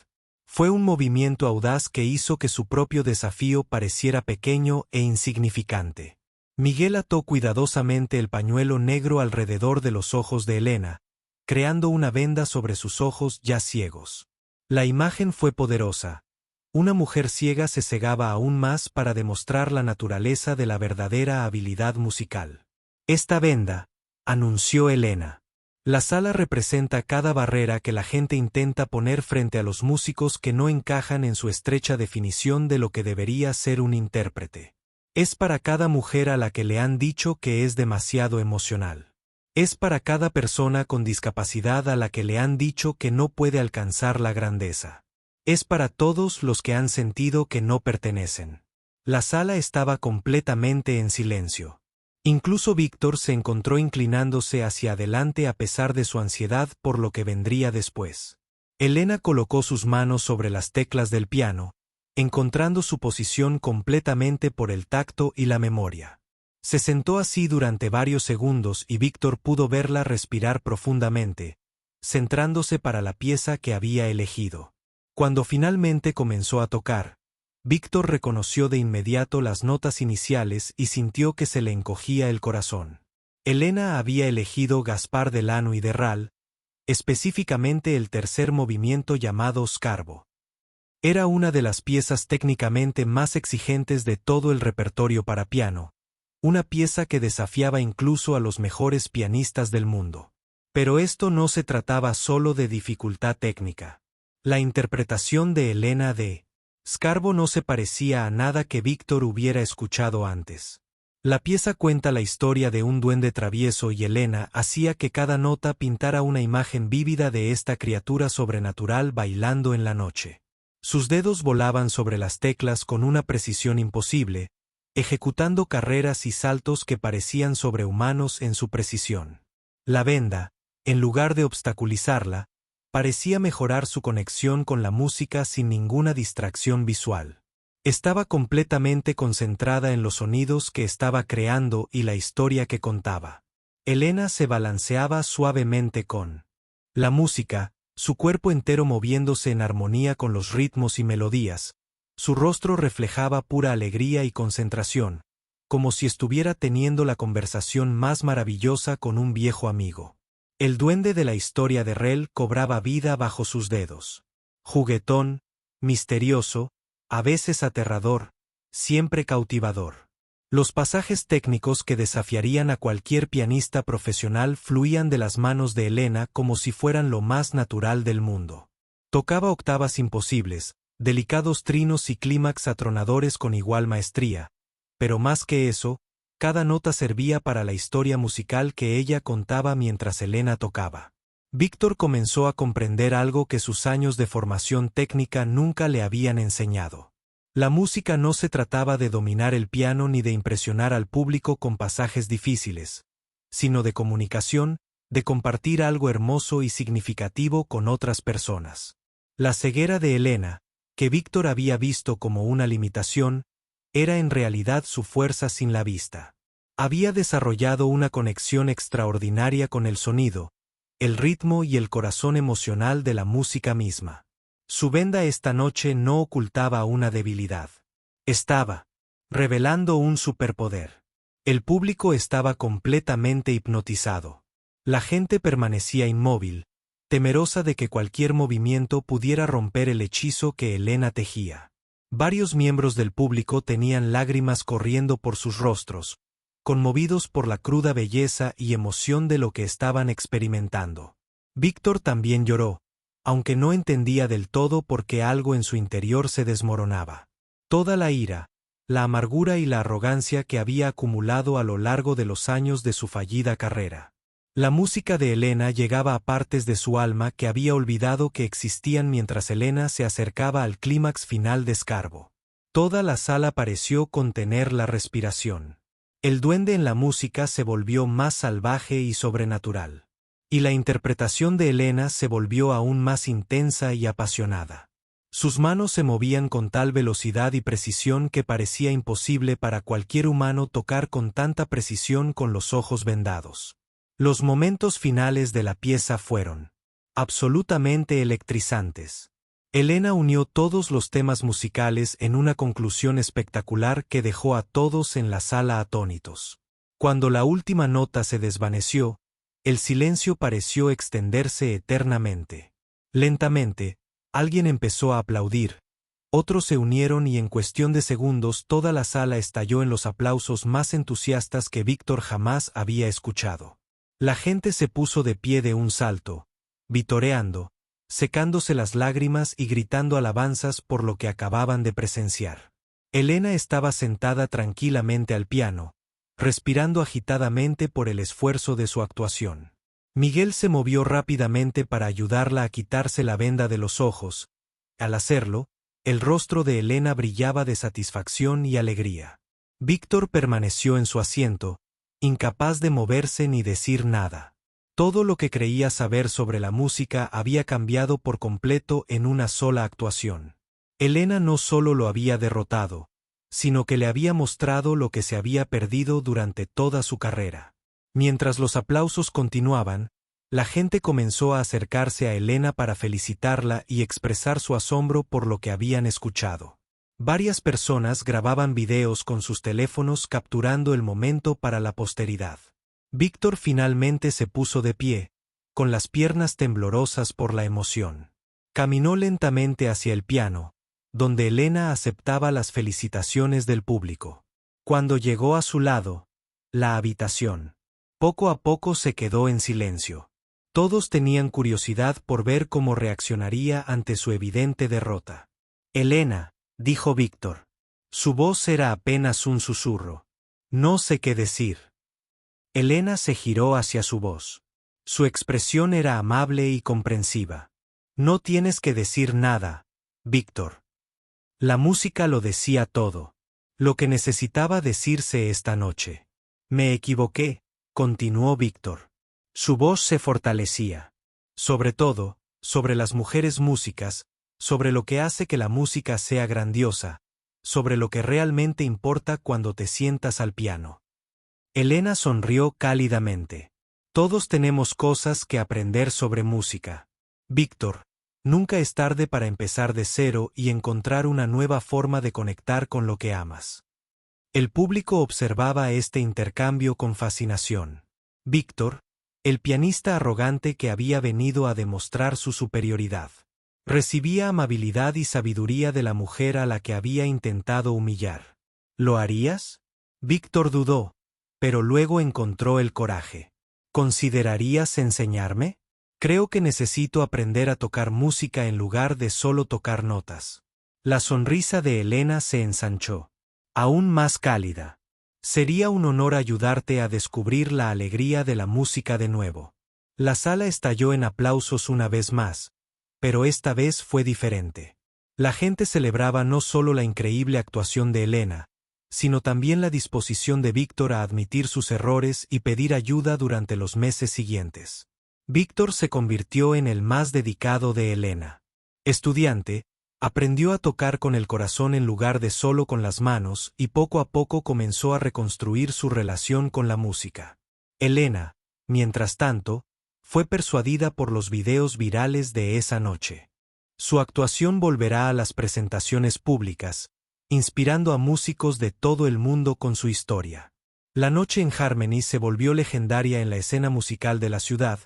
Speaker 1: Fue un movimiento audaz que hizo que su propio desafío pareciera pequeño e insignificante. Miguel ató cuidadosamente el pañuelo negro alrededor de los ojos de Elena, creando una venda sobre sus ojos ya ciegos. La imagen fue poderosa. Una mujer ciega se cegaba aún más para demostrar la naturaleza de la verdadera habilidad musical. Esta venda, anunció Elena. La sala representa cada barrera que la gente intenta poner frente a los músicos que no encajan en su estrecha definición de lo que debería ser un intérprete. Es para cada mujer a la que le han dicho que es demasiado emocional. Es para cada persona con discapacidad a la que le han dicho que no puede alcanzar la grandeza. Es para todos los que han sentido que no pertenecen. La sala estaba completamente en silencio. Incluso Víctor se encontró inclinándose hacia adelante a pesar de su ansiedad por lo que vendría después. Elena colocó sus manos sobre las teclas del piano, encontrando su posición completamente por el tacto y la memoria. Se sentó así durante varios segundos y Víctor pudo verla respirar profundamente, centrándose para la pieza que había elegido. Cuando finalmente comenzó a tocar, Víctor reconoció de inmediato las notas iniciales y sintió que se le encogía el corazón. Elena había elegido Gaspar Delano y de Ral, específicamente el tercer movimiento llamado Scarbo. Era una de las piezas técnicamente más exigentes de todo el repertorio para piano, una pieza que desafiaba incluso a los mejores pianistas del mundo. Pero esto no se trataba solo de dificultad técnica. La interpretación de Elena de Scarbo no se parecía a nada que Víctor hubiera escuchado antes. La pieza cuenta la historia de un duende travieso y Elena hacía que cada nota pintara una imagen vívida de esta criatura sobrenatural bailando en la noche. Sus dedos volaban sobre las teclas con una precisión imposible, ejecutando carreras y saltos que parecían sobrehumanos en su precisión. La venda, en lugar de obstaculizarla, parecía mejorar su conexión con la música sin ninguna distracción visual. Estaba completamente concentrada en los sonidos que estaba creando y la historia que contaba. Elena se balanceaba suavemente con la música, su cuerpo entero moviéndose en armonía con los ritmos y melodías. Su rostro reflejaba pura alegría y concentración, como si estuviera teniendo la conversación más maravillosa con un viejo amigo. El duende de la historia de Rel cobraba vida bajo sus dedos. Juguetón, misterioso, a veces aterrador, siempre cautivador. Los pasajes técnicos que desafiarían a cualquier pianista profesional fluían de las manos de Elena como si fueran lo más natural del mundo. Tocaba octavas imposibles, delicados trinos y clímax atronadores con igual maestría, pero más que eso, cada nota servía para la historia musical que ella contaba mientras Elena tocaba. Víctor comenzó a comprender algo que sus años de formación técnica nunca le habían enseñado. La música no se trataba de dominar el piano ni de impresionar al público con pasajes difíciles, sino de comunicación, de compartir algo hermoso y significativo con otras personas. La ceguera de Elena, que Víctor había visto como una limitación, era en realidad su fuerza sin la vista. Había desarrollado una conexión extraordinaria con el sonido, el ritmo y el corazón emocional de la música misma. Su venda esta noche no ocultaba una debilidad. Estaba revelando un superpoder. El público estaba completamente hipnotizado. La gente permanecía inmóvil, temerosa de que cualquier movimiento pudiera romper el hechizo que Elena tejía. Varios miembros del público tenían lágrimas corriendo por sus rostros, conmovidos por la cruda belleza y emoción de lo que estaban experimentando. Víctor también lloró, aunque no entendía del todo por qué algo en su interior se desmoronaba. Toda la ira, la amargura y la arrogancia que había acumulado a lo largo de los años de su fallida carrera. La música de Elena llegaba a partes de su alma que había olvidado que existían mientras Elena se acercaba al clímax final de Scarbo. Toda la sala pareció contener la respiración. El duende en la música se volvió más salvaje y sobrenatural. Y la interpretación de Elena se volvió aún más intensa y apasionada. Sus manos se movían con tal velocidad y precisión que parecía imposible para cualquier humano tocar con tanta precisión con los ojos vendados. Los momentos finales de la pieza fueron absolutamente electrizantes. Elena unió todos los temas musicales en una conclusión espectacular que dejó a todos en la sala atónitos. Cuando la última nota se desvaneció, el silencio pareció extenderse eternamente. Lentamente, alguien empezó a aplaudir, otros se unieron y en cuestión de segundos toda la sala estalló en los aplausos más entusiastas que Víctor jamás había escuchado. La gente se puso de pie de un salto, vitoreando, secándose las lágrimas y gritando alabanzas por lo que acababan de presenciar. Elena estaba sentada tranquilamente al piano, respirando agitadamente por el esfuerzo de su actuación. Miguel se movió rápidamente para ayudarla a quitarse la venda de los ojos. Al hacerlo, el rostro de Elena brillaba de satisfacción y alegría. Víctor permaneció en su asiento, incapaz de moverse ni decir nada. Todo lo que creía saber sobre la música había cambiado por completo en una sola actuación. Elena no solo lo había derrotado, sino que le había mostrado lo que se había perdido durante toda su carrera. Mientras los aplausos continuaban, la gente comenzó a acercarse a Elena para felicitarla y expresar su asombro por lo que habían escuchado. Varias personas grababan videos con sus teléfonos capturando el momento para la posteridad. Víctor finalmente se puso de pie, con las piernas temblorosas por la emoción. Caminó lentamente hacia el piano, donde Elena aceptaba las felicitaciones del público. Cuando llegó a su lado, la habitación, poco a poco se quedó en silencio. Todos tenían curiosidad por ver cómo reaccionaría ante su evidente derrota. «Elena», dijo Víctor. Su voz era apenas un susurro. No sé qué decir. Elena se giró hacia su voz. Su expresión era amable y comprensiva. No tienes que decir nada, Víctor. La música lo decía todo. Lo que necesitaba decirse esta noche. Me equivoqué, continuó Víctor. Su voz se fortalecía. Sobre todo, sobre las mujeres músicas, sobre lo que hace que la música sea grandiosa, sobre lo que realmente importa cuando te sientas al piano. Elena sonrió cálidamente. Todos tenemos cosas que aprender sobre música. Víctor, nunca es tarde para empezar de cero y encontrar una nueva forma de conectar con lo que amas. El público observaba este intercambio con fascinación. Víctor, el pianista arrogante que había venido a demostrar su superioridad, recibía amabilidad y sabiduría de la mujer a la que había intentado humillar. ¿Lo harías? Víctor dudó, pero luego encontró el coraje. ¿Considerarías enseñarme? Creo que necesito aprender a tocar música en lugar de solo tocar notas. La sonrisa de Elena se ensanchó, aún más cálida. Sería un honor ayudarte a descubrir la alegría de la música de nuevo. La sala estalló en aplausos una vez más, pero esta vez fue diferente. La gente celebraba no solo la increíble actuación de Elena, sino también la disposición de Víctor a admitir sus errores y pedir ayuda durante los meses siguientes. Víctor se convirtió en el más dedicado de Elena. Estudiante, aprendió a tocar con el corazón en lugar de solo con las manos y poco a poco comenzó a reconstruir su relación con la música. Elena, mientras tanto, fue persuadida por los videos virales de esa noche. Su actuación volverá a las presentaciones públicas, inspirando a músicos de todo el mundo con su historia. La noche en Harmony se volvió legendaria en la escena musical de la ciudad,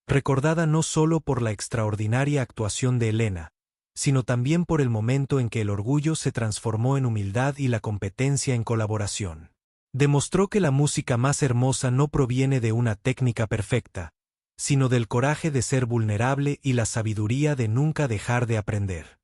Speaker 1: recordada no solo por la extraordinaria actuación de Elena, sino también por el momento en que el orgullo se transformó en humildad y la competencia en colaboración. Demostró que la música más hermosa no proviene de una técnica perfecta, sino del coraje de ser vulnerable y la sabiduría de nunca dejar de aprender.